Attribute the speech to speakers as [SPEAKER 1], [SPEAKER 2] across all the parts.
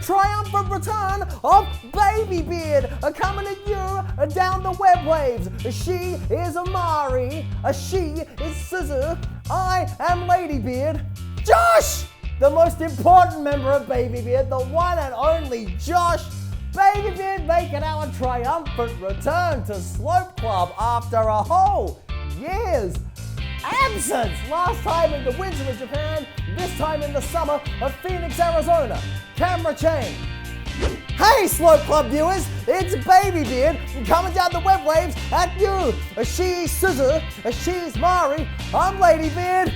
[SPEAKER 1] triumphant return of Babybeard, coming at you down the web waves. She is Mahri, she is Suzu, I am Ladybeard. Josh, the most important member of Babybeard, the one and only Josh. Babybeard making our triumphant return to Slope Club after a whole year's absence. Last time in the winter of Japan, this time in the summer of Phoenix, Arizona. Camera change. Hey Slope Club viewers, it's Babybeard coming down the web waves at you. She's Suzu, she's Mahri, I'm Ladybeard.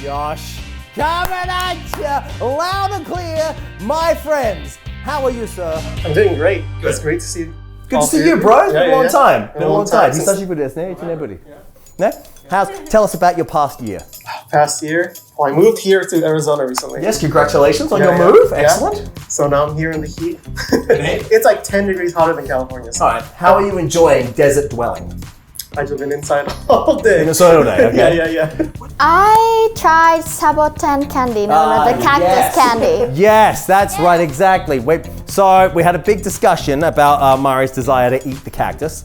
[SPEAKER 1] Josh, coming at you loud and clear, my friends. How are you, sir?
[SPEAKER 2] I'm doing great. Good. It's great to see you.
[SPEAKER 1] Good to see you, bro. It's been a long time.
[SPEAKER 2] Been a long time.
[SPEAKER 1] Tell us about your past year.
[SPEAKER 2] Past year? Well, I moved here to Arizona recently.
[SPEAKER 1] Yes, congratulations on your move. Excellent.
[SPEAKER 2] Yeah. So now I'm here in the heat. It's like 10 degrees hotter than California. So.
[SPEAKER 1] All right. How are you enjoying desert dwelling?
[SPEAKER 2] I've been inside all day.
[SPEAKER 1] Inside all day, okay.
[SPEAKER 2] Yeah.
[SPEAKER 3] I tried Saboten candy, the cactus candy.
[SPEAKER 1] Yes, that's right, exactly. So we had a big discussion about Mahri's desire to eat the cactus.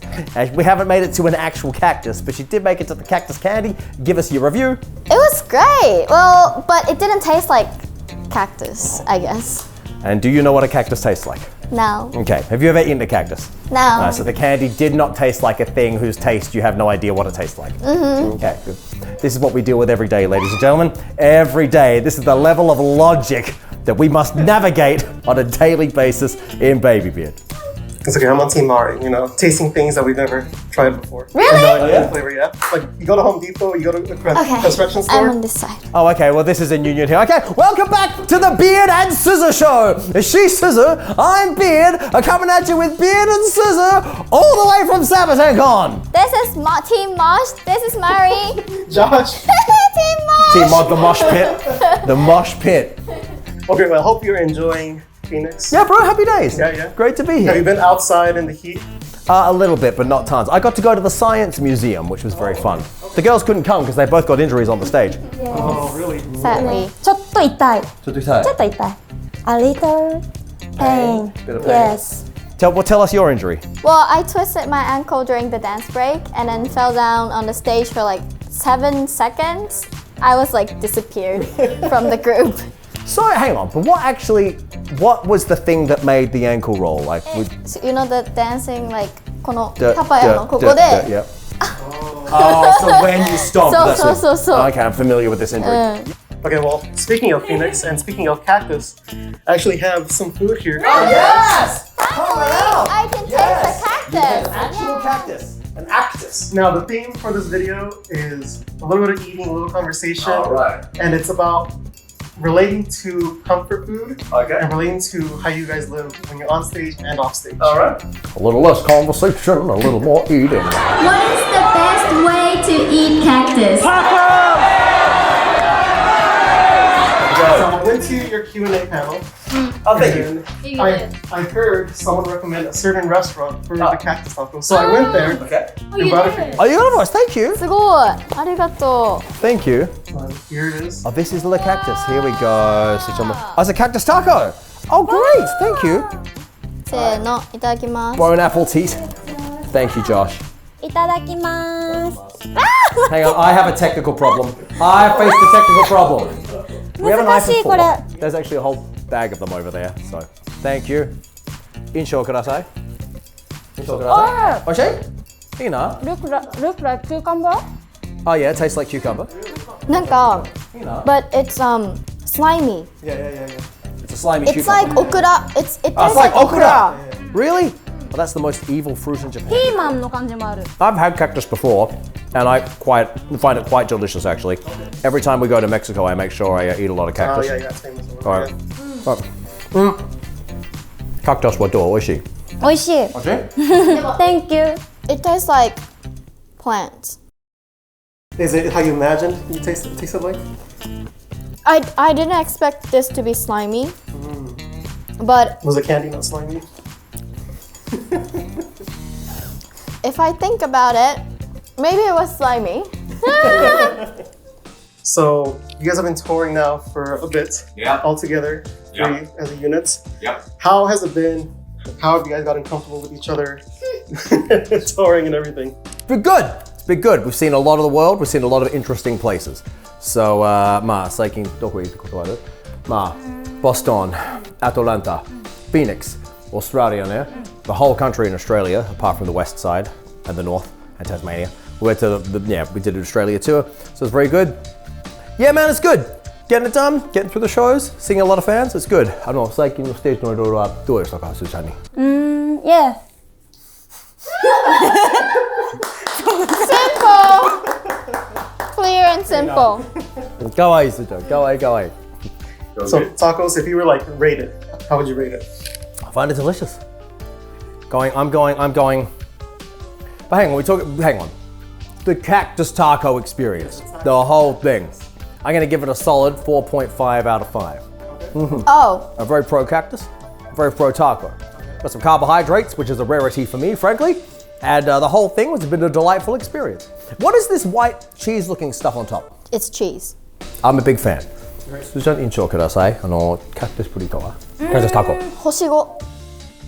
[SPEAKER 1] We haven't made it to an actual cactus, but she did make it to the cactus candy. Give us your review.
[SPEAKER 3] It was great. Well, but it didn't taste like cactus, I guess.
[SPEAKER 1] And do you know what a cactus tastes like?
[SPEAKER 3] No.
[SPEAKER 1] Okay, have you ever eaten a cactus?
[SPEAKER 3] No.
[SPEAKER 1] So the candy did not taste like a thing whose taste you have no idea what it tastes like.
[SPEAKER 3] Mm-hmm.
[SPEAKER 1] Okay, good. This is what we deal with every day, ladies and gentlemen. Every day. This is the level of logic that we must navigate on a daily basis in Babybeard.
[SPEAKER 2] It's okay, I'm on Team Mahri, tasting things that we've never tried before.
[SPEAKER 3] Really?
[SPEAKER 2] No idea the flavor, yeah. Like, you go to Home Depot, you go to the construction store.
[SPEAKER 3] I'm on this side.
[SPEAKER 1] Oh, okay, well, this is a union here. Okay, welcome back to the Beard and Suzu show. She's Suzu, I'm Beard, coming at you with Beard and Suzu, all the way from Saboten.
[SPEAKER 3] This is Team Mosh, this is Mahri.
[SPEAKER 2] Josh.
[SPEAKER 3] Team Mosh.
[SPEAKER 1] Team Mod, the mosh pit. The mosh pit.
[SPEAKER 2] Okay, well, I hope you're enjoying Phoenix.
[SPEAKER 1] Yeah, bro, happy days.
[SPEAKER 2] Yeah.
[SPEAKER 1] Great to be here.
[SPEAKER 2] Have you been outside in the heat?
[SPEAKER 1] A little bit, but not tons. I got to go to the Science Museum, which was very fun. The girls couldn't come because they both got injuries on the stage.
[SPEAKER 3] Yes.
[SPEAKER 2] Oh, really?
[SPEAKER 3] Sadly. ちょっと痛い. A little pain.
[SPEAKER 1] Bit of pain.
[SPEAKER 3] Yes.
[SPEAKER 1] Tell us your injury.
[SPEAKER 3] Well, I twisted my ankle during the dance break and then fell down on the stage for like 7 seconds. I was like disappeared from the group.
[SPEAKER 1] So hang on, but what was the thing that made the ankle roll? Like,
[SPEAKER 3] So, you know the dancing like この
[SPEAKER 1] yeah. Oh, so when you stop.
[SPEAKER 3] So.
[SPEAKER 1] Okay, I'm familiar with this injury.
[SPEAKER 2] Okay, well, speaking of Phoenix and speaking of cactus, I actually have some food here.
[SPEAKER 1] Oh, yes!
[SPEAKER 3] I can taste the cactus.
[SPEAKER 1] An actual cactus. An actus.
[SPEAKER 2] Now, the theme for this video is a little bit of eating, a little conversation.
[SPEAKER 1] All right.
[SPEAKER 2] And it's about relating to comfort food and relating to how you guys live when you're on stage and off stage.
[SPEAKER 1] All right. A little less conversation, a little more eating.
[SPEAKER 4] What is the best way to eat cactus?
[SPEAKER 2] So I went to your Q&A panel.
[SPEAKER 1] Oh, thank you.
[SPEAKER 2] I heard someone recommend a certain restaurant for the Cactus Taco. So I went there and bought it for you.
[SPEAKER 1] Oh, you got a voice. Thank you.
[SPEAKER 3] すごい。ありがとう。
[SPEAKER 1] Thank you.
[SPEAKER 2] Here it is.
[SPEAKER 1] Oh, this is the cactus. Here we go. Oh, it's a cactus taco. Oh, great. Thank you.
[SPEAKER 3] せーの、いただきます。
[SPEAKER 1] Bone apple teeth. Thank you, Josh.
[SPEAKER 3] いただきます。
[SPEAKER 1] Hang on, I have a technical problem. I faced a technical problem. We have a knife and fork. There's actually a whole bag of them over there. So, thank you. Insho kudasai. Insho kudasai. Oishii? You know.
[SPEAKER 3] Look like cucumber?
[SPEAKER 1] Oh yeah, it tastes like cucumber.
[SPEAKER 3] なんか
[SPEAKER 1] You know.
[SPEAKER 3] But it's slimy.
[SPEAKER 2] Yeah.
[SPEAKER 1] It's a slimy
[SPEAKER 3] It's
[SPEAKER 1] cucumber.
[SPEAKER 3] like okra. It tastes
[SPEAKER 1] it's
[SPEAKER 3] like
[SPEAKER 1] like okra.
[SPEAKER 3] okra.
[SPEAKER 1] Really? Well, that's the most evil fruit in Japan.
[SPEAKER 3] ピーマンの感じもある。
[SPEAKER 1] I've had cactus before, and I find it quite delicious actually. Every time we go to Mexico, I make sure I eat a lot of
[SPEAKER 2] Oh,
[SPEAKER 1] cactus.
[SPEAKER 2] yeah, it's famous.
[SPEAKER 1] All right. Cactus wa dou? Oishii?
[SPEAKER 3] 美味しい。
[SPEAKER 1] Oishii?
[SPEAKER 3] Thank you. It tastes like plants.
[SPEAKER 2] Is it how you imagined you taste it like?
[SPEAKER 3] I didn't expect this to be slimy, but
[SPEAKER 2] Was the candy not slimy?
[SPEAKER 3] if I think about it, maybe it was slimy.
[SPEAKER 2] So you guys have been touring now for a bit.
[SPEAKER 1] Yeah.
[SPEAKER 2] All together. three as a unit.
[SPEAKER 5] Yep.
[SPEAKER 2] How has it been? How have you guys gotten comfortable with each other? Touring and everything.
[SPEAKER 1] It's been good. It's been good. We've seen a lot of the world. We've seen a lot of interesting places. So, まあ最近どこ行くことある？まあ Boston, Atlanta, Phoenix, Australia, there. The whole country in Australia, apart from the west side and the north and Tasmania. We went to we did an Australia tour, so it's very good. Yeah, man, it's good. Getting it done, getting through the shows, seeing a lot of fans, it's good. 最近のステージのいろいろはどうでしたか、スーちゃんに。
[SPEAKER 3] Yeah. Simple. Clear and simple.
[SPEAKER 1] かわいい、スーちゃん。かわいい、かわいい。
[SPEAKER 2] So tacos, if you were like rated, how would you rate it?
[SPEAKER 1] I find it delicious. I'm going. But hang on. The Cactus Taco experience, the whole thing. I'm gonna give it a solid 4.5 out of 5.
[SPEAKER 3] Oh.
[SPEAKER 1] I'm very pro cactus, very pro taco. Got some carbohydrates, which is a rarity for me, frankly. And the whole thing was a delightful experience. What is this white cheese-looking stuff on top?
[SPEAKER 3] It's cheese.
[SPEAKER 1] I'm a big fan. スーちゃん印象ください。Cactus burrito は Cactus taco.
[SPEAKER 3] 星5.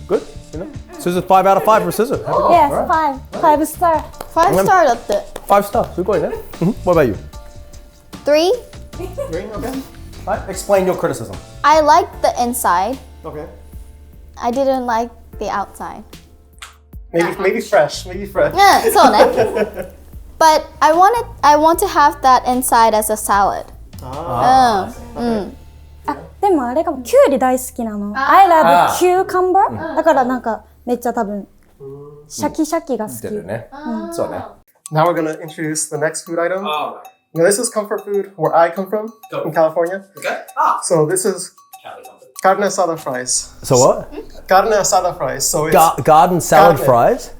[SPEAKER 1] Good, you know. Suzu's 5 out of 5 for Suzu.
[SPEAKER 6] Yes, 5 star.
[SPEAKER 3] 5 star だって.
[SPEAKER 1] 5 star, すごいね。What about you?
[SPEAKER 3] 3.
[SPEAKER 2] Okay.
[SPEAKER 1] Right, explain your criticism.
[SPEAKER 3] I liked the inside.
[SPEAKER 2] Okay.
[SPEAKER 3] I didn't like the outside.
[SPEAKER 2] Maybe fresh. Maybe fresh.
[SPEAKER 3] そうね. But I want to have that inside as a salad.
[SPEAKER 6] でもあれかも、キュウリ大好きなの。I love cucumber. だからなんかめっちゃ多分シャキシャキが好き。
[SPEAKER 1] 出るね。そうね。
[SPEAKER 2] Now we're gonna introduce the next food item.
[SPEAKER 5] Oh,
[SPEAKER 2] Now this is comfort food where I come from, in California.
[SPEAKER 5] okay.
[SPEAKER 2] So this is carne asada fries.
[SPEAKER 1] So what?
[SPEAKER 2] Carne asada fries. So it's
[SPEAKER 1] Garden salad
[SPEAKER 2] Carne.
[SPEAKER 1] fries?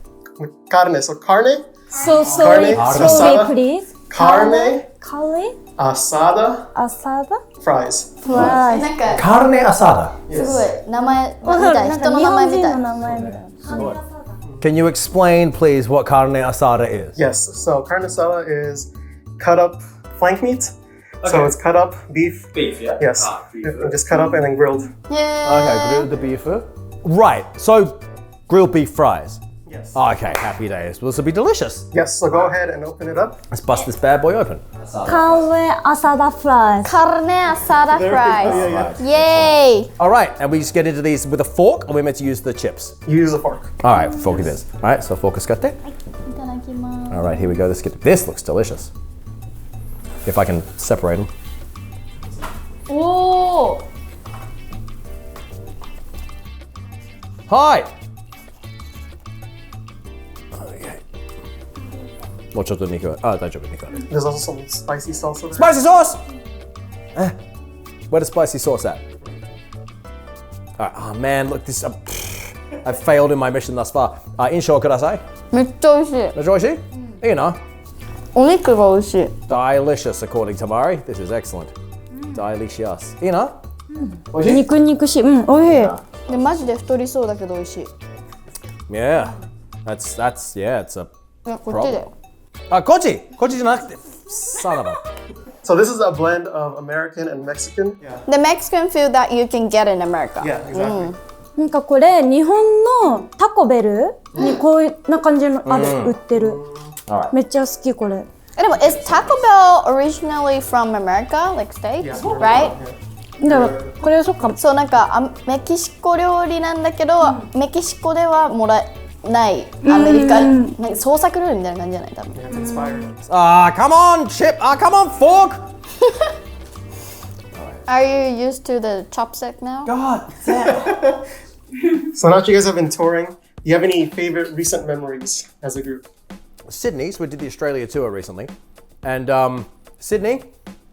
[SPEAKER 2] carne. So carne,
[SPEAKER 6] So sorry,
[SPEAKER 2] Carne.
[SPEAKER 6] slowly
[SPEAKER 2] Asada.
[SPEAKER 6] please.
[SPEAKER 2] carne,
[SPEAKER 6] Curry,
[SPEAKER 2] asada,
[SPEAKER 6] asada,
[SPEAKER 2] fries.
[SPEAKER 6] fries.
[SPEAKER 3] なんか
[SPEAKER 1] Carne asada.
[SPEAKER 3] すごい名前みたい。
[SPEAKER 6] なんか
[SPEAKER 3] 人の
[SPEAKER 6] 日本人の
[SPEAKER 3] 名前みたい。
[SPEAKER 6] 名前みたいな。
[SPEAKER 1] Can you explain, please, what carne asada is?
[SPEAKER 2] Yes. So carne asada is cut up flank meat. So it's cut up beef.
[SPEAKER 5] Beef, yeah?
[SPEAKER 2] Yes.
[SPEAKER 5] Beef.
[SPEAKER 2] Just cut up and then grilled.
[SPEAKER 1] Okay, grilled the beef. Right, so grilled beef fries.
[SPEAKER 2] Yes.
[SPEAKER 1] Okay, happy days. Well, this will be delicious.
[SPEAKER 2] Yes. So go ahead and open it up.
[SPEAKER 1] Let's bust this bad boy open.
[SPEAKER 6] Carne asada fries.
[SPEAKER 3] Carne asada fries. Yay!
[SPEAKER 1] All right, and we just get into these with a fork, or we're meant to use the chips?
[SPEAKER 2] You use a fork.
[SPEAKER 1] All right, fork it is. All right, so fork is got there.
[SPEAKER 3] いただきます。
[SPEAKER 1] All right, here we go. Let's get this. Looks delicious. If I can separate them.
[SPEAKER 3] おー。
[SPEAKER 1] Hi. Okay. もうちょっと肉。大丈夫、肉ある。
[SPEAKER 2] There's also some spicy salsa there.
[SPEAKER 1] Spicy sauce! Where the spicy sauce at? Alright, oh man, look, this. I've failed in my mission thus far. 印象ください。
[SPEAKER 3] めっちゃ美味しい。
[SPEAKER 1] めっちゃ美味しい？いいな。
[SPEAKER 3] お肉が美味しい。
[SPEAKER 1] Delicious, according to Mahri. This is excellent. Delicious. いいな。美味しい？
[SPEAKER 6] 肉肉しい。うん、おいしい。
[SPEAKER 3] でマジで太りそうだけど美味しい。
[SPEAKER 1] Yeah. Yeah, it's a
[SPEAKER 3] いやこっちだよ。
[SPEAKER 1] こっちじゃなくて。Son of a.
[SPEAKER 2] So this is a blend of American and Mexican.
[SPEAKER 3] The Mexican food that you can get in America.
[SPEAKER 2] Yeah, exactly.
[SPEAKER 6] なんかこれ日本のタコベルにこういうな感じのある売ってる。めっちゃ好きこれ。
[SPEAKER 3] でも is Taco Bell originally from America, like States, right?
[SPEAKER 6] だからこれはそっか。
[SPEAKER 3] そうなんかメキシコ料理なんだけど、メキシコではもらえないアメリカなんか創作料理みたいな感じじゃない多分。
[SPEAKER 2] It's inspired.
[SPEAKER 1] Come on, chip. Come on, fork.
[SPEAKER 3] Are you used to the chopstick now?
[SPEAKER 1] God.
[SPEAKER 2] So now that you guys have been touring, do you have any favorite recent memories as a group?
[SPEAKER 1] Sydney, so we did the Australia tour recently. And Sydney,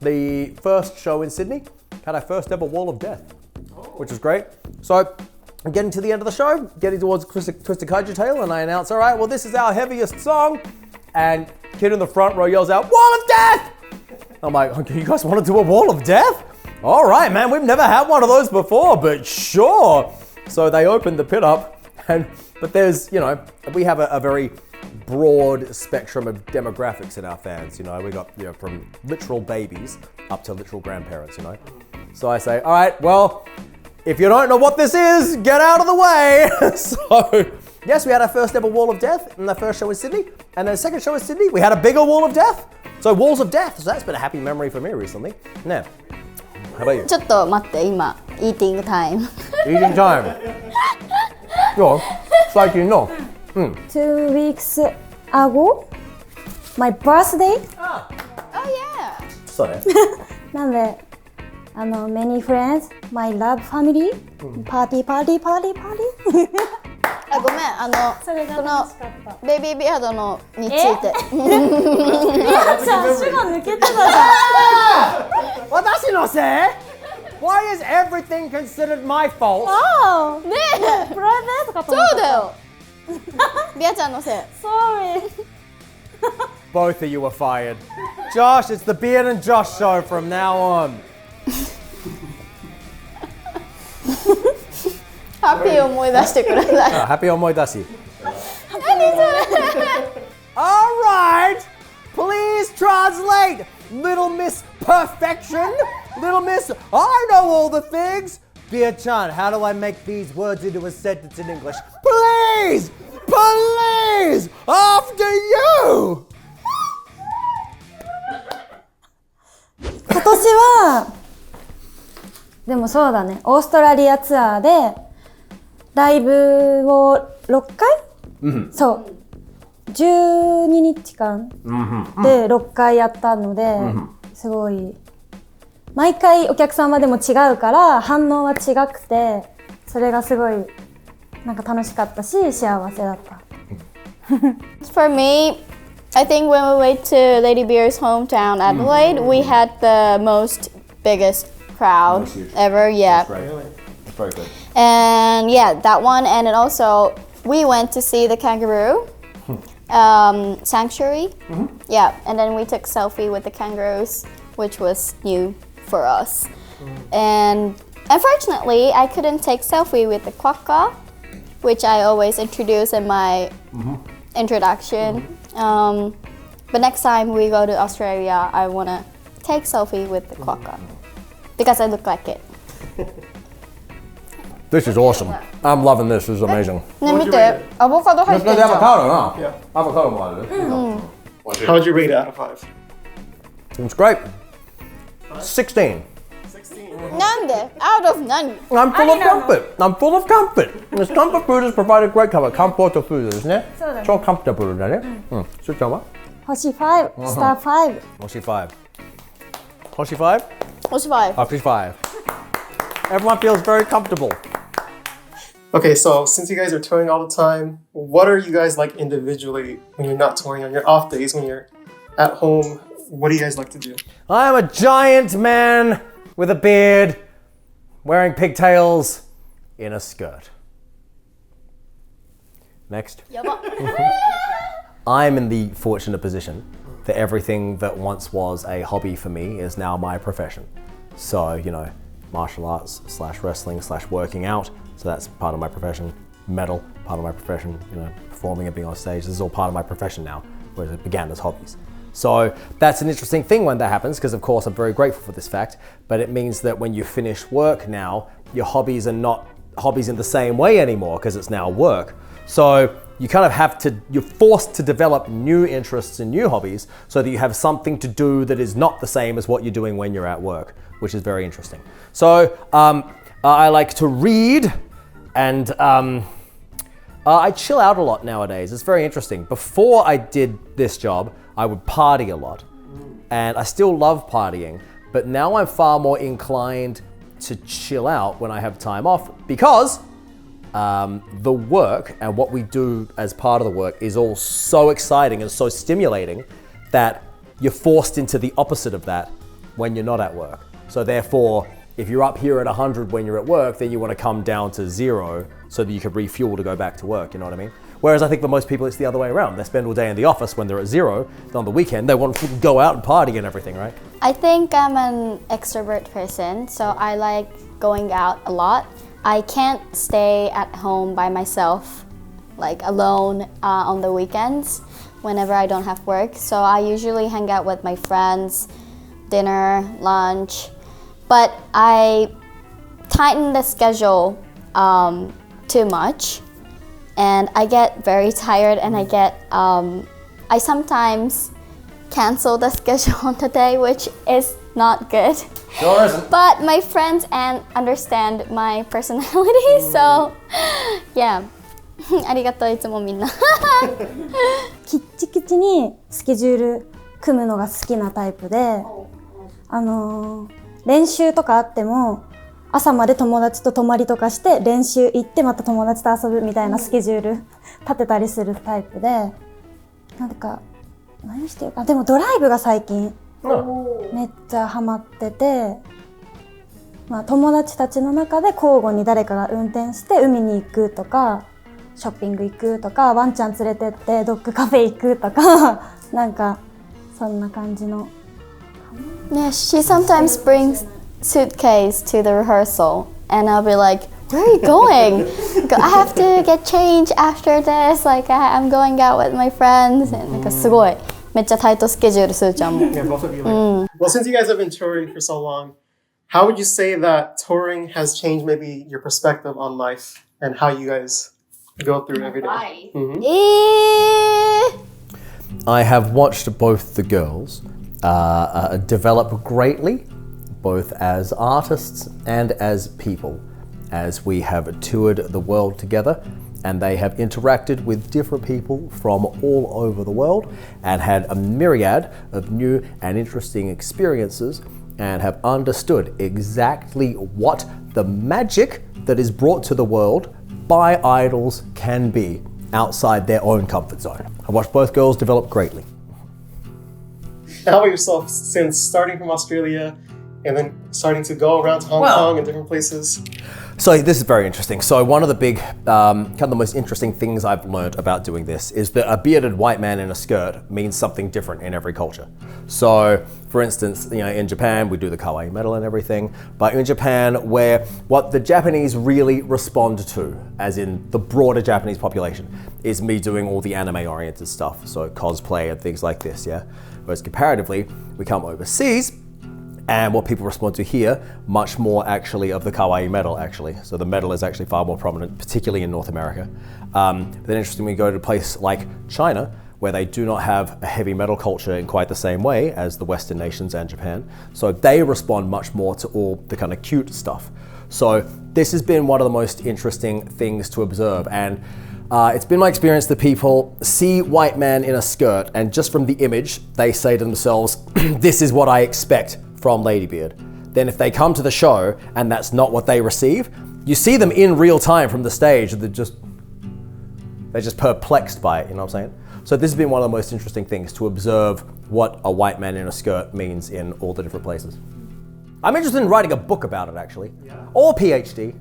[SPEAKER 1] the first show in Sydney, had our first ever Wall of Death, which was great. So, getting to the end of the show, getting towards Twisted Kaiju Tale, and I announce, all right, well, this is our heaviest song. And kid in the front row yells out, Wall of Death! I'm like, okay, you guys want to do a Wall of Death? All right, man, we've never had one of those before, but sure. So they opened the pit up, but there's, we have a very broad spectrum of demographics in our fans. We got from literal babies up to literal grandparents. So I say, all right, well, If you don't know what this is, get out of the way. So, yes, we had our first ever Wall of Death in the first show in Sydney. And then the second show in Sydney, we had a bigger Wall of Death. So, Walls of Death. So, that's been a happy memory for me recently. Now, how about you?
[SPEAKER 3] ちょっと待って今 eating time
[SPEAKER 1] Eating time. Go on. 最近の。
[SPEAKER 6] 2 weeks ago, my birthday.
[SPEAKER 3] Oh yeah
[SPEAKER 1] そうね。
[SPEAKER 6] なんで、many friends, my love family, party.
[SPEAKER 3] あごめん
[SPEAKER 6] それが
[SPEAKER 3] この
[SPEAKER 6] 楽しかった
[SPEAKER 3] ベビービアードのについて
[SPEAKER 6] みなちゃん足が抜けてたじゃん
[SPEAKER 1] 私のせい Why is everything considered my fault?
[SPEAKER 6] あ
[SPEAKER 3] ねえ
[SPEAKER 6] プライベートかと
[SPEAKER 3] そ
[SPEAKER 6] 思った
[SPEAKER 3] うだよビアちゃんのせい
[SPEAKER 6] Sorry
[SPEAKER 1] Both of you are fired. Josh, it's the Beard and Josh show from now on.
[SPEAKER 3] ハッピー思い出してください
[SPEAKER 1] Happy 思い出し。
[SPEAKER 3] 何それ
[SPEAKER 1] Alright! Please translate! Little Miss Perfection! Little Miss, I know all the things! Bia-chan, how do I make these words into a sentence in English? Please! Please! After you!
[SPEAKER 6] 今年はでもそうだねオーストラリアツアーでライブを6回、そう12日間で6回やったので、すごい毎回お客様でも違うから反応は違くてそれがすごいなんか楽しかったし幸せだった
[SPEAKER 3] For me, I think when we went to Ladybeard's hometown, Adelaide, we had the most biggest crowd ever. Yeah,
[SPEAKER 1] It's very good.
[SPEAKER 3] and yeah, that one, and then also we went to see the kangaroo sanctuary. Yeah, and then we took selfie with the kangaroos, which was new for us. And unfortunately, I couldn't take selfie with the quokka, which I always introduce in my introduction. But next time we go to Australia, I want to take selfie with the quokka because I look like it.
[SPEAKER 1] This is awesome. I'm loving this. This is amazing.
[SPEAKER 3] ね、見て、アボカド入ってんじゃん。
[SPEAKER 1] Avocado,
[SPEAKER 2] Yeah.
[SPEAKER 1] Avocadoもある。
[SPEAKER 2] How would you rate it out of 5?
[SPEAKER 1] It's great. 16.
[SPEAKER 3] なんで ?out of 何
[SPEAKER 1] I'm full of comfort. I'm full of comfort. This comfort food has provided great comfort. Comfort food ですね。
[SPEAKER 6] そうだね。
[SPEAKER 1] 超 comfortable だね。すーちゃんは
[SPEAKER 6] 星5スター5
[SPEAKER 1] 星5。星 5?
[SPEAKER 3] 星5。
[SPEAKER 1] 星5. Everyone feels very comfortable.
[SPEAKER 2] Okay, so since you guys are touring all the time, what are you guys like individually when you're not touring on your off days, when you're at home? What do you guys like to do?
[SPEAKER 1] I'm a giant man with a beard, wearing pigtails, in a skirt. Next.
[SPEAKER 3] やば。
[SPEAKER 1] I'm in the fortunate position that everything that once was a hobby for me is now my profession. So, you know, martial arts / wrestling / working out. So that's part of my profession. Metal, part of my profession. You know, performing and being on stage. This is all part of my profession now, whereas it began as hobbies. So that's an interesting thing when that happens, because of course I'm very grateful for this fact, but it means that when you finish work now, your hobbies are not hobbies in the same way anymore, because it's now work. So you kind of have to, you're forced to develop new interests and new hobbies so that you have something to do that is not the same as what you're doing when you're at work, which is very interesting. So I like to read, and I chill out a lot nowadays. It's very interesting. Before I did this job, I would party a lot, and I still love partying, but now I'm far more inclined to chill out when I have time off, because the work and what we do as part of the work is all so exciting and so stimulating that you're forced into the opposite of that when you're not at work. So therefore, if you're up here at 100 when you're at work, then you want to come down to 0 so that you can refuel to go back to work, you know what I mean? Whereas I think for most people, it's the other way around. They spend all day in the office when they're at 0. Then on the weekend, they want to go out and party and everything, right?
[SPEAKER 3] I think I'm an extrovert person, so I like going out a lot. I can't stay at home by myself, like alone on the weekends whenever I don't have work. So I usually hang out with my friends, dinner, lunch. But I tighten the schedule too much, and I get very tired, and I sometimes cancel the schedule on the day, which is not good.
[SPEAKER 1] Sure isn't.
[SPEAKER 3] But my friends understand my personality, so yeah. ありがとういつもみんな。
[SPEAKER 6] きっちきちにスケジュール組むのが好きなタイプで、練習とかあっても朝まで友達と泊まりとかして練習行ってまた友達と遊ぶみたいなスケジュール立てたりするタイプで、なんか何してるか、でもドライブが最近めっちゃハマってて、まあ、友達たちの中で交互に誰かが運転して海に行くとかショッピング行くとかワンちゃん連れてってドッグカフェ行くとかなんかそんな感じの。
[SPEAKER 3] Yeah, she sometimes brings suitcase to the rehearsal, and I'll be like, "Where are you going?" I have to get changed after this. Like I'm going out with my friends. And なんかすごいめっちゃタイトスケジュールすーちゃんも。
[SPEAKER 2] Yeah, both of you. Well, since you guys have been touring for so long, how would you say that touring has changed maybe your perspective on life and how you guys go through it every day?
[SPEAKER 1] I have watched both the girls develop greatly, both as artists and as people, as we have toured the world together, and they have interacted with different people from all over the world and had a myriad of new and interesting experiences and have understood exactly what the magic that is brought to the world by idols can be outside their own comfort zone. I watched both girls develop greatly.
[SPEAKER 2] How about yourself, since starting from Australia and then starting to go around to Hong Kong and different places?
[SPEAKER 1] So this is very interesting. So one of the big, kind of the most interesting things I've learned about doing this is that a bearded white man in a skirt means something different in every culture. So for instance, in Japan, we do the Kawaii-Metal and everything, but in Japan, where what the Japanese really respond to, as in the broader Japanese population, is me doing all the anime-oriented stuff, so cosplay and things like this, yeah? Whereas comparatively, we come overseas, and what people respond to here, much more actually of the Kawaii-Metal actually. So the metal is actually far more prominent, particularly in North America. But then interestingly, we go to a place like China, where they do not have a heavy metal culture in quite the same way as the Western nations and Japan. So they respond much more to all the kind of cute stuff. So this has been one of the most interesting things to observe. And it's been my experience that people see white man in a skirt, and just from the image, they say to themselves, this is what I expect from Ladybeard. Then if they come to the show and that's not what they receive, you see them in real time from the stage, they're just perplexed by it, you know what I'm saying? So this has been one of the most interesting things to observe what a white man in a skirt means in all the different places. I'm interested in writing a book about it actually, or PhD.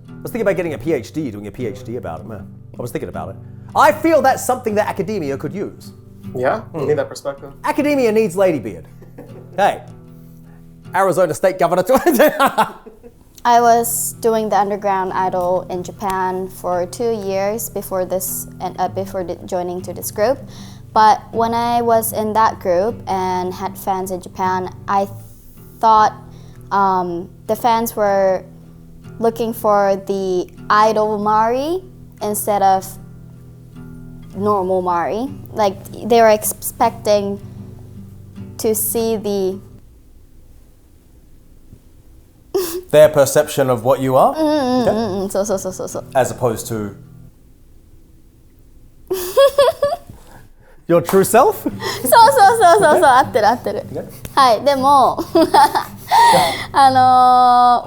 [SPEAKER 1] I was thinking about getting a PhD, doing a PhD about it, man. I was thinking about it. I feel that's something that academia could use.
[SPEAKER 2] Yeah, you need that perspective.
[SPEAKER 1] Academia needs Ladybeard. Hey. Arizona State Governor.
[SPEAKER 3] I was doing the underground idol in Japan for 2 years before this, and before joining to this group. But when I was in that group and had fans in Japan, I thought the fans were looking for the idol Mahri instead of normal Mahri. Like they were expecting to see
[SPEAKER 1] their perception of what you are?
[SPEAKER 3] So.
[SPEAKER 1] As opposed to your true self?
[SPEAKER 3] そう合ってる。はい、でも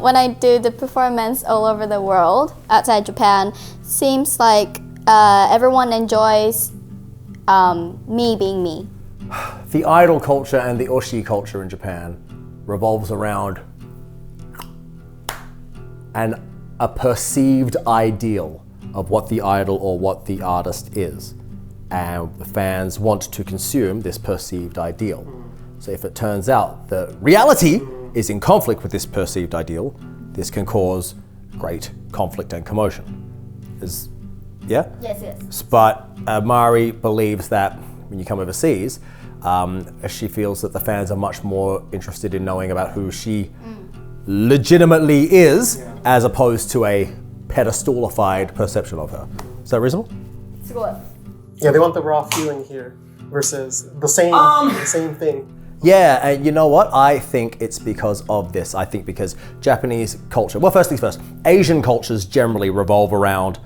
[SPEAKER 3] when I do the performance all over the world outside Japan, seems like everyone enjoys me being me.
[SPEAKER 1] The idol culture and the oshi culture in Japan revolves around a perceived ideal of what the idol or what the artist is. And the fans want to consume this perceived ideal. So if it turns out that reality is in conflict with this perceived ideal, this can cause great conflict and commotion. Yeah?
[SPEAKER 3] Yes.
[SPEAKER 1] But Mahri believes that when you come overseas, she feels that the fans are much more interested in knowing about who she legitimately is as opposed to a pedestalified perception of her. Is that reasonable?
[SPEAKER 3] すごい。
[SPEAKER 2] Yeah, they want the raw feeling here versus the same thing.
[SPEAKER 1] Yeah, and you know what? I think it's because of this. I think because Japanese culture, well, first things first, Asian cultures generally revolve around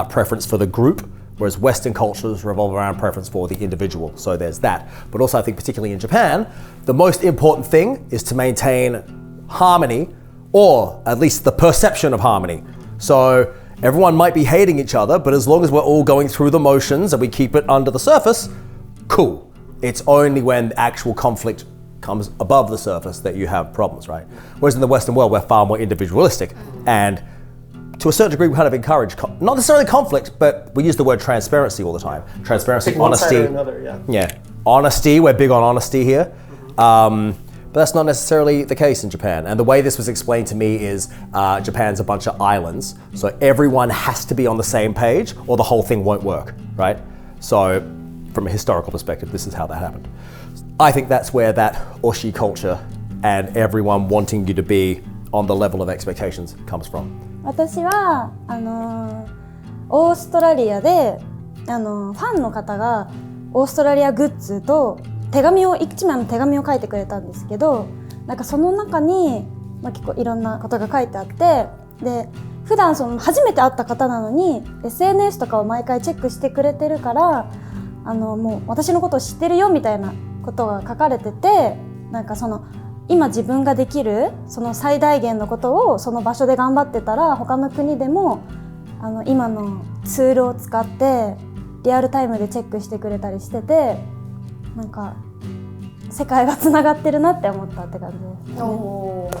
[SPEAKER 1] preference for the group, whereas Western cultures revolve around preference for the individual. So there's that. But also I think particularly in Japan, the most important thing is to maintain harmony, or at least the perception of harmony. So everyone might be hating each other, but as long as we're all going through the motions and we keep it under the surface, cool. It's only when actual conflict comes above the surface that you have problems, right? Whereas in the Western world, we're far more individualistic. And to a certain degree, we kind of encourage, not necessarily conflict, but we use the word transparency all the time. Transparency,
[SPEAKER 2] Take one side
[SPEAKER 1] honesty.
[SPEAKER 2] or another, yeah.
[SPEAKER 1] Yeah, honesty, we're big on honesty here. But that's not necessarily the case in Japan. And the way this was explained to me is Japan's a bunch of islands, so everyone has to be on the same page or the whole thing won't work, right? So from a historical perspective, this is how that happened. I think that's where that oshi culture and everyone wanting you to be on the level of expectations comes from.
[SPEAKER 6] 私はオーストラリアでファンの方がオーストラリアグッズと一枚の手紙を書いてくれたんですけど、なんかその中に、結構いろんなことが書いてあって、で普段初めて会った方なのに SNS とかを毎回チェックしてくれてるからもう私のことを知ってるよみたいなことが書かれてて、なんか今自分ができるその最大限のことをその場所で頑張ってたら他の国でも今のツールを使ってリアルタイムでチェックしてくれたりしてて、なんか世界がつながってるなって思ったって感じですね。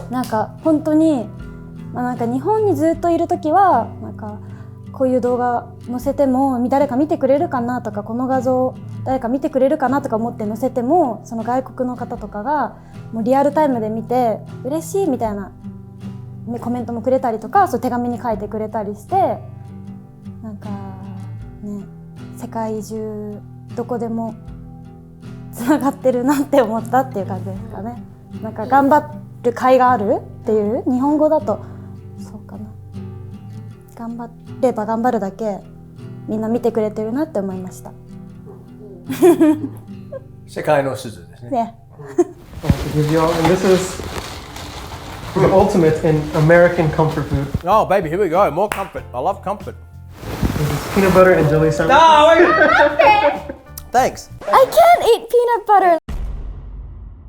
[SPEAKER 6] なんか本当に、なんか日本にずっといる時はなんかこういう動画載せても誰か見てくれるかなとか、この画像誰か見てくれるかなとか思って載せても、その外国の方とかがもうリアルタイムで見て嬉しいみたいなコメントもくれたりとか、そう手紙に書いてくれたりして、なんかね、世界中どこでもつながってるなって思ったっていう感じですかね。なんか頑張る甲斐があるっていう、日本語だとそうかな、頑張れば頑張るだけみんな見てくれてるなって思いました。
[SPEAKER 1] 世界の鈴ですね。
[SPEAKER 6] ね。
[SPEAKER 2] And this is the ultimate in American comfort food.
[SPEAKER 1] Oh, baby, here we go. More comfort. I love comfort.
[SPEAKER 2] This is peanut butter and jelly sandwich.
[SPEAKER 1] Thanks.
[SPEAKER 3] I can't eat peanut butter.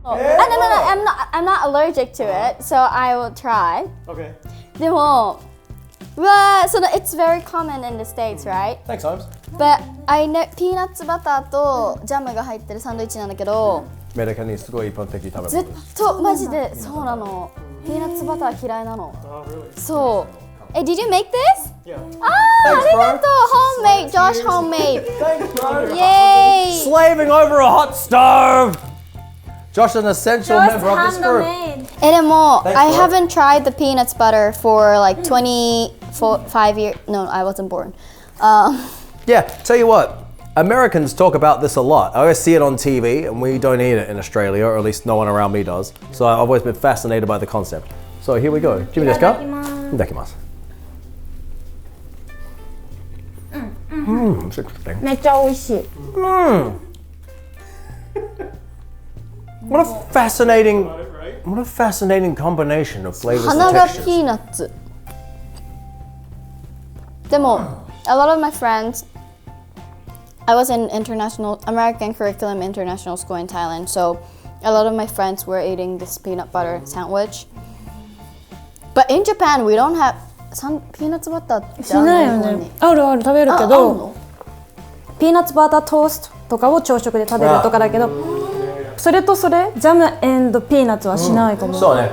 [SPEAKER 3] No, I'm not allergic to it, so I will try.
[SPEAKER 2] Okay.
[SPEAKER 3] でも、it's very common in the States, right?
[SPEAKER 1] Thanks, Holmes.
[SPEAKER 3] But I know ピーナッツバターとジャムが入ってるサンドイッチなんだけど、
[SPEAKER 1] アメリカにすごい一般的食べ物です。
[SPEAKER 3] ずっとマジでそうなの。ピーナッツバター嫌いなの。そう。Did you make this?
[SPEAKER 2] Yeah.
[SPEAKER 3] ありがとう。Homemade, Josh homemade.
[SPEAKER 1] Thanks, bro.
[SPEAKER 3] Yay!
[SPEAKER 1] Slaving over a hot stove. Josh is an essential member of this group.
[SPEAKER 3] でも、
[SPEAKER 1] Thanks,
[SPEAKER 3] I
[SPEAKER 1] bro.
[SPEAKER 3] haven't tried the peanuts butter for like 25 years. No, I wasn't born.
[SPEAKER 1] Yeah, tell you what, Americans talk about this a lot. I always see it on TV, and we don't eat it in Australia, or at least no one around me does. So I've always been fascinated by the concept. So here we go. 準備ですか？いただきます。It's interesting.
[SPEAKER 6] めっちゃ美味しい。
[SPEAKER 1] What a fascinating combination of flavors
[SPEAKER 3] 鼻
[SPEAKER 1] and
[SPEAKER 3] が
[SPEAKER 1] textures.
[SPEAKER 3] ピーナッツ。でも、a lot of my friends, I was in American curriculum international school in Thailand, so a lot of my friends were eating this peanut butter sandwich. But in Japan, we don't have peanut butter
[SPEAKER 6] しないよね。あるある食べるけど、ピーナッツバタートーストとかを朝食で食べるとかだけど、それとそれジャム&ピーナッツはしないかも。
[SPEAKER 1] そうね。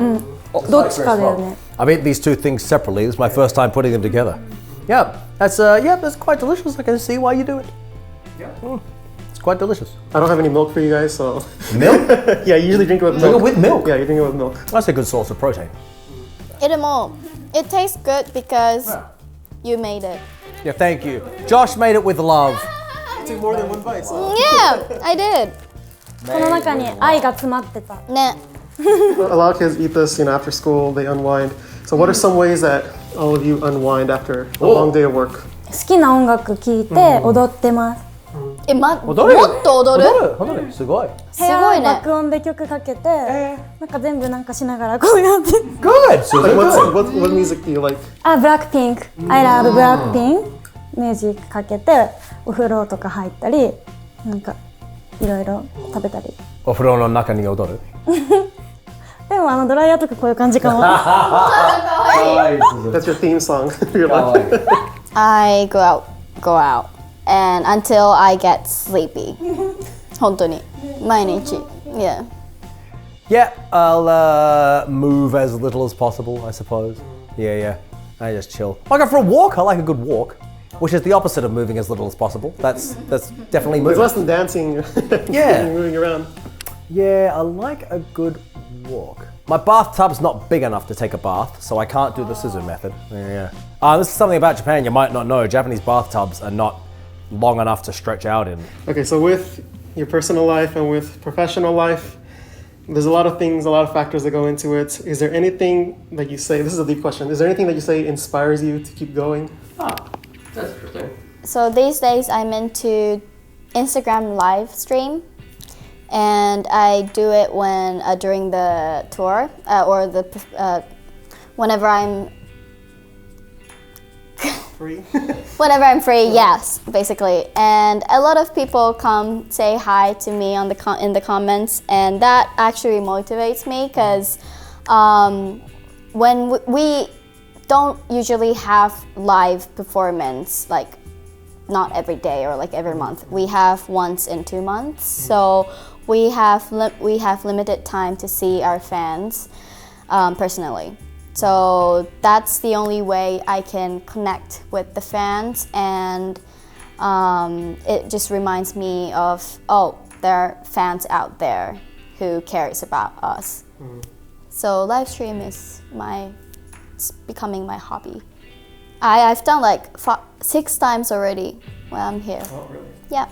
[SPEAKER 6] どっちかだよね。
[SPEAKER 1] I've eaten these two things separately. This is my first time putting them together. Yeah, that's quite delicious. I can see why you do it.
[SPEAKER 2] Yeah.
[SPEAKER 1] It's quite delicious.
[SPEAKER 2] I don't have any milk for you guys, so.
[SPEAKER 1] Milk?
[SPEAKER 2] Yeah, you usually drink it with
[SPEAKER 1] Drink
[SPEAKER 2] milk.
[SPEAKER 1] it with milk?
[SPEAKER 2] Yeah, you drink it with milk.
[SPEAKER 1] That's a good source of protein.
[SPEAKER 3] でも、it tastes good because you made it.
[SPEAKER 1] Yeah, thank you. Josh made it with love.
[SPEAKER 2] Take more than one bite. So.
[SPEAKER 3] Yeah, I did.
[SPEAKER 6] この中に愛が詰まってた。
[SPEAKER 3] ね。
[SPEAKER 2] A lot of kids eat this, after school, they unwind. So what are some ways that all of you unwind after a long day of work?
[SPEAKER 6] 好きな音楽聴いて踊ってます。
[SPEAKER 3] もっと踊る
[SPEAKER 1] 踊るすごい。
[SPEAKER 3] すごいね。
[SPEAKER 6] 爆音で曲かけて、なんか全部なんかしながらこうやって。
[SPEAKER 1] Good!
[SPEAKER 2] Like what music do you like?
[SPEAKER 6] ブラックピンク。I love ブラックピンク。ミュージックかけて、お風呂とか入ったり、なんかいろいろ食べたり。
[SPEAKER 1] お風呂の中に踊る
[SPEAKER 6] でもドライヤーとかこういう感じかも。
[SPEAKER 2] That's your theme song for your life.
[SPEAKER 3] I go out, and until I get sleepy. 本当に毎日 Yeah.
[SPEAKER 1] Yeah, I'll move as little as possible, I suppose. Yeah. I just chill. I go for a walk. I like a good walk, which is the opposite of moving as little as possible. That's definitely moving.
[SPEAKER 2] It's less than dancing.
[SPEAKER 1] Yeah.
[SPEAKER 2] Moving around.
[SPEAKER 1] Yeah, I like a good walk. My bathtub's not big enough to take a bath, so I can't do the Suzu method. Yeah. This is something about Japan you might not know. Japanese bathtubs are not long enough to stretch out in.
[SPEAKER 2] Okay, so with your personal life and with professional life, there's a lot of things, a lot of factors that go into it. Is there anything that you say, this is a deep question, is there anything that you say inspires you to keep going?
[SPEAKER 5] That's interesting.
[SPEAKER 3] So these days I'm into Instagram live stream, and I do it when during the tour or whenever I'm
[SPEAKER 2] Free?
[SPEAKER 3] whenever I'm free. Yes, basically. And a lot of people come say hi to me in the comments, and that actually motivates me because when we don't usually have live performance, like not every day or like every month. We have once in 2 months, so we have limited time to see our fans personally. So that's the only way I can connect with the fans, and it just reminds me of, there are fans out there who cares about us. So live stream is it's becoming my hobby. I've done like 6 times already when I'm here.
[SPEAKER 2] Oh, really?
[SPEAKER 3] Yeah.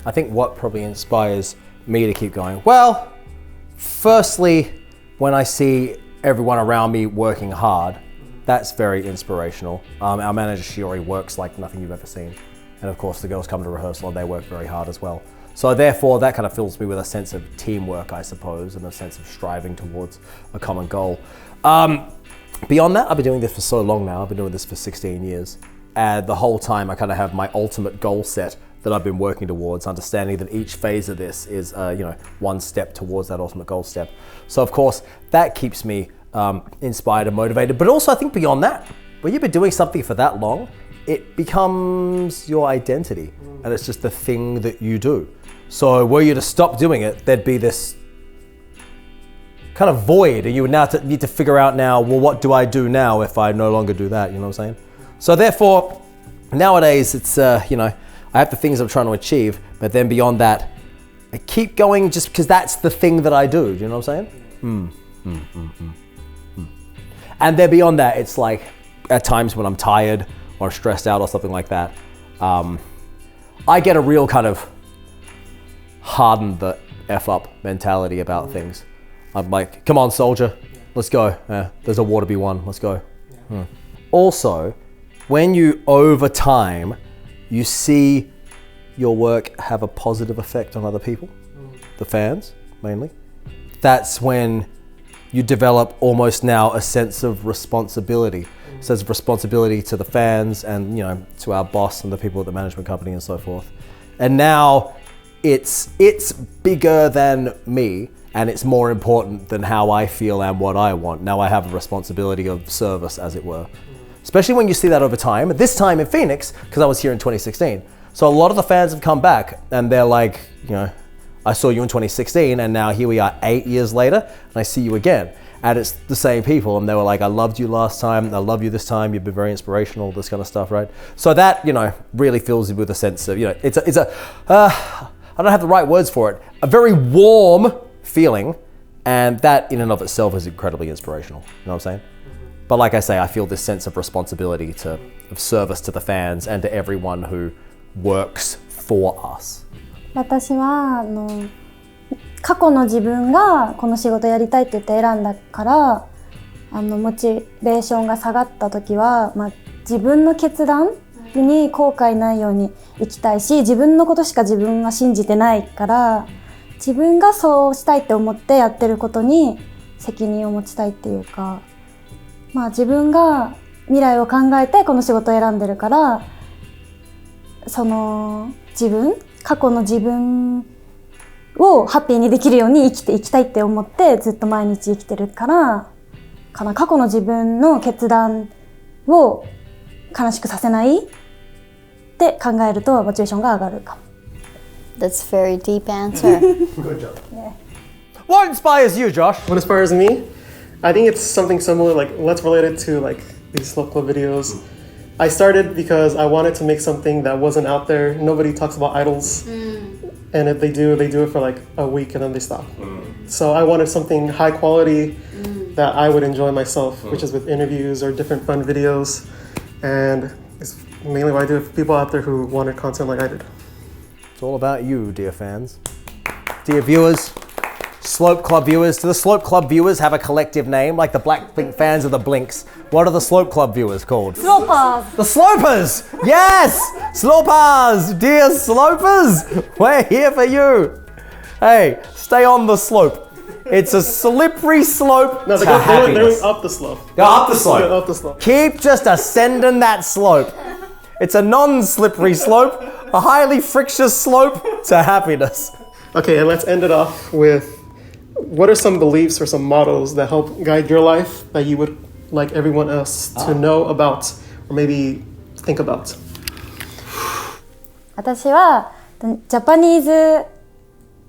[SPEAKER 1] I think what probably inspires me to keep going, well, firstly, when I see everyone around me working hard, that's very inspirational. Our manager Shiori works like nothing you've ever seen. And of course the girls come to rehearsal and they work very hard as well. So therefore that kind of fills me with a sense of teamwork, I suppose, and a sense of striving towards a common goal. Beyond that, I've been doing this for so long now. I've been doing this for 16 years. And the whole time I kind of have my ultimate goal set that I've been working towards, understanding that each phase of this is, one step towards that ultimate goal step. So of course, that keeps me inspired and motivated. But also I think beyond that, when you've been doing something for that long, it becomes your identity. And it's just the thing that you do. So were you to stop doing it, there'd be this kind of void, and you would now need to figure out now, well, what do I do now if I no longer do that? You know what I'm saying? So therefore, nowadays it's, I have the things I'm trying to achieve, but then beyond that, I keep going just because that's the thing that I do. Do you know what I'm saying? And then beyond that, it's like at times when I'm tired or stressed out or something like that, I get a real kind of harden the F up mentality about things. I'm like, come on, soldier, let's go. There's a war to be won, let's go. Also, when you, over time, you see your work have a positive effect on other people, the fans, mainly, that's when you develop almost now a sense of responsibility. A sense of responsibility to the fans and, to our boss and the people at the management company and so forth. And now it's bigger than me, and it's more important than how I feel and what I want. Now I have a responsibility of service, as it were. Especially when you see that over time. This time in Phoenix, because I was here in 2016. So a lot of the fans have come back and they're like, I saw you in 2016 and now here we are 8 years later and I see you again. And it's the same people, and they were like, I loved you last time, I love you this time, you've been very inspirational, this kind of stuff, right? So that, really fills you with a sense of, it's a I don't have the right words for it, a very warm feeling, and that in and of itself is incredibly inspirational, you know what I'm saying? But like I say, I feel this sense of responsibility of service to the fans and to everyone who works for us.
[SPEAKER 6] 私は過去の自分がこの仕事やりたいって言って選んだからモチベーションが下がった時は、自分の決断に後悔ないように生きたいし、自分のことしか自分は信じてないから、自分がそうしたいって思ってやってることに責任を持ちたいっていうか、自分が未来を考えてこの仕事を選んでるから、その過去の自分をハッピーにできるように生きていきたいって思ってずっと毎日生きてるから過去の自分の決断を悲しくさせないって考えるとモチベーションが上がるかも。
[SPEAKER 3] That's a very deep answer.
[SPEAKER 2] Good job.
[SPEAKER 6] Yeah.
[SPEAKER 1] What inspires you, Josh?
[SPEAKER 2] What inspires me? I think it's something similar, like let's relate it to like these slow club videos. I started because I wanted to make something that wasn't out there. Nobody talks about idols. And if they do it for like a week and then they stop. So I wanted something high quality that I would enjoy myself, which is with interviews or different fun videos. And it's mainly what I do with people out there who wanted content like I did.
[SPEAKER 1] It's all about you, dear fans. Dear viewers, Slope Club viewers. Do the Slope Club viewers have a collective name, like the Blackpink fans of the Blinks? What are the Slope Club viewers called?
[SPEAKER 6] Slopers!
[SPEAKER 1] The Slopers! Yes! Slopers! Dear Slopers! We're here for you! Hey, stay on the slope. It's a slippery slope
[SPEAKER 2] No,
[SPEAKER 1] to
[SPEAKER 2] they're
[SPEAKER 1] happiness.
[SPEAKER 2] going up the slope.
[SPEAKER 1] Go up the slope.
[SPEAKER 2] Go up the slope.
[SPEAKER 1] Keep just ascending that slope. It's a non-slippery slope, a highly frictious slope to happiness.
[SPEAKER 2] Okay, and let's end it off with what are some beliefs or some mottos that help guide your life that you would like everyone else to know about or maybe think about?
[SPEAKER 6] 私はジャパニーズ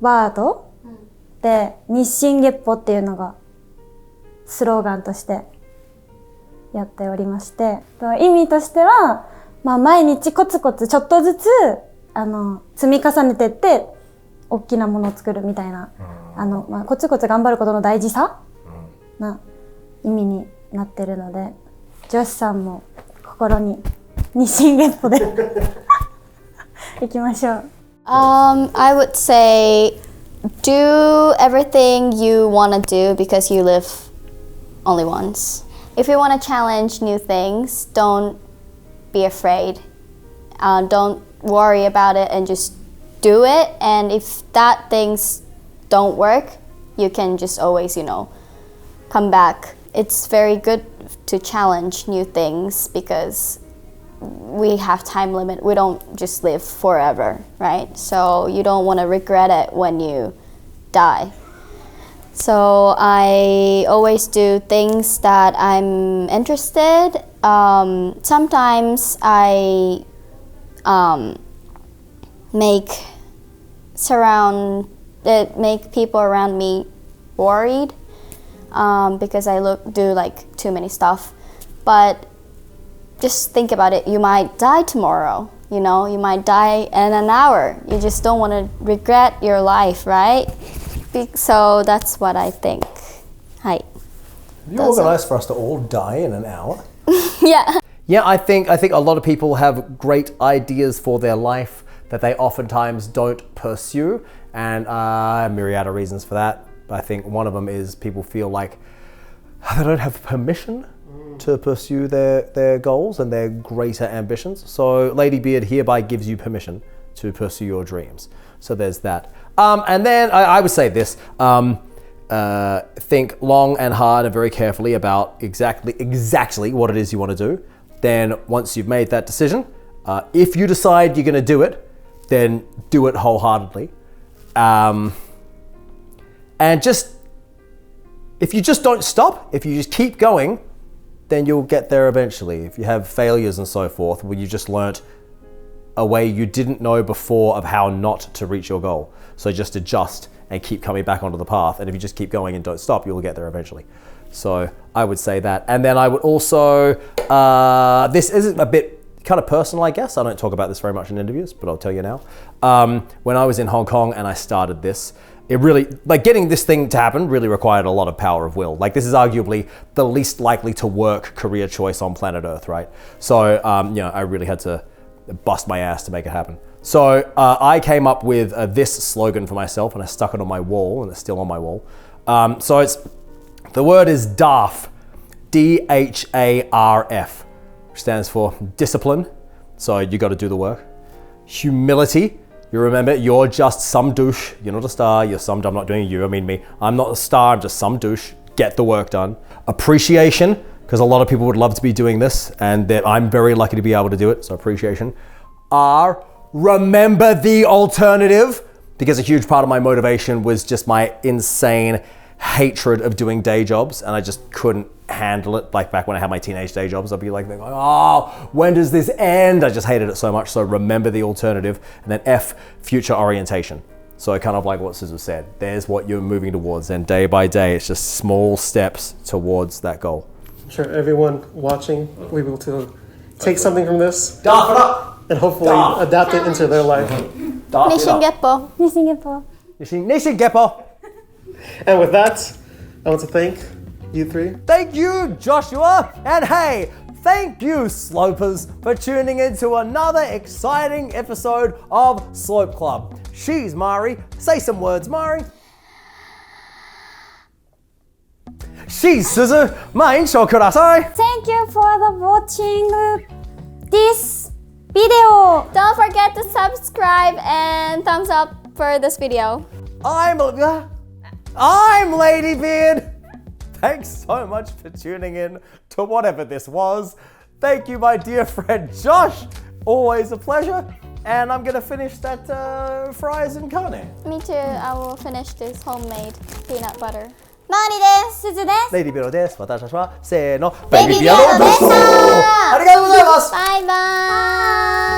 [SPEAKER 6] ワードで日進月歩っていうのがスローガンとしてやっておりまして、意味としては、毎日コツコツちょっとずつ積み重ねてって大きなものを作るみたいな、コツコツ頑張ることの大事さな意味になってるので、女子さんも心に日進月歩でいきましょう。
[SPEAKER 3] I would say do everything you want to do because you live only once. If you want to challenge new things, don't be afraid. Don't worry about it and just do it. And if that things don't work, you can just always, come back. It's very good to challenge new things because we have time limit. We don't just live forever, right? So you don't want to regret it when you die. So I always do things that I'm interested. Sometimes I make people around me worried because I do like too many stuff. But just think about it. You might die tomorrow. You might die in an hour. You just don't want to regret your life, right? So that's what I think. Hi.
[SPEAKER 1] Have you organised for us to all die in an hour?
[SPEAKER 3] Yeah.
[SPEAKER 1] Yeah, I think a lot of people have great ideas for their life that they oftentimes don't pursue, and a myriad of reasons for that. I think one of them is people feel like they don't have permission to pursue their goals and their greater ambitions. So Ladybeard hereby gives you permission to pursue your dreams. So there's that. And then I would say this, think long and hard and very carefully about exactly what it is you want to do. Then once you've made that decision, if you decide you're going to do it, then do it wholeheartedly. And if you just don't stop, if you just keep going, then you'll get there eventually. If you have failures and so forth, well, you just learnt a way you didn't know before of how not to reach your goal. So just adjust and keep coming back onto the path. And if you just keep going and don't stop, you'll get there eventually. So I would say that. And then I would also, this is a bit kind of personal, I guess. I don't talk about this very much in interviews, but I'll tell you now. When I was in Hong Kong and I started this, it really, getting this thing to happen really required a lot of power of will. This is arguably the least likely to work career choice on planet Earth, right? So, I really had to bust my ass to make it happen. So I came up with this slogan for myself and I stuck it on my wall, and it's still on my wall. So the word is DAF, DHARF, which stands for discipline. So you got to do the work. Humility. You remember, you're just some douche. You're not a star. You're some. I'm not doing you. I mean me. I'm not a star. I'm just some douche. Get the work done. Appreciation, because a lot of people would love to be doing this, and that I'm very lucky to be able to do it. So appreciation. R. Remember the alternative, because a huge part of my motivation was just my insane hatred of doing day jobs, and I just couldn't handle it. Like back when I had my teenage day jobs, I'd be like, oh, when does this end? I just hated it so much. So remember the alternative. And then F, future orientation. So kind of like what Suzu said, there's what you're moving towards, and day by day, it's just small steps towards that goal.
[SPEAKER 2] I'm sure everyone watching will be able to take something from this and hopefully adapt it into their life.
[SPEAKER 3] Nishin Geppo.
[SPEAKER 1] Nishin Geppo.
[SPEAKER 2] And with that, I want to thank you three.
[SPEAKER 1] Thank you, Joshua. And hey, thank you, Slopers, for tuning in to another exciting episode of Slope Club. She's Mahri. Say some words, Mahri. She's Suzu. Mainsho kudasai.
[SPEAKER 6] Thank you for the watching this video.
[SPEAKER 3] Don't forget to subscribe and thumbs up for this video.
[SPEAKER 1] I'm Ladybeard. Thanks so much for tuning in to whatever this was. Thank you, my dear friend Josh. Always a pleasure. And I'm gonna finish that fries and carne.
[SPEAKER 3] Me too. I will finish this homemade peanut butter.
[SPEAKER 6] Mahri です。Suzu です。
[SPEAKER 1] Ladybeard です。私たちはせーの。
[SPEAKER 3] Babybeard でした。
[SPEAKER 1] ありがとうございます。
[SPEAKER 3] バイバーイ。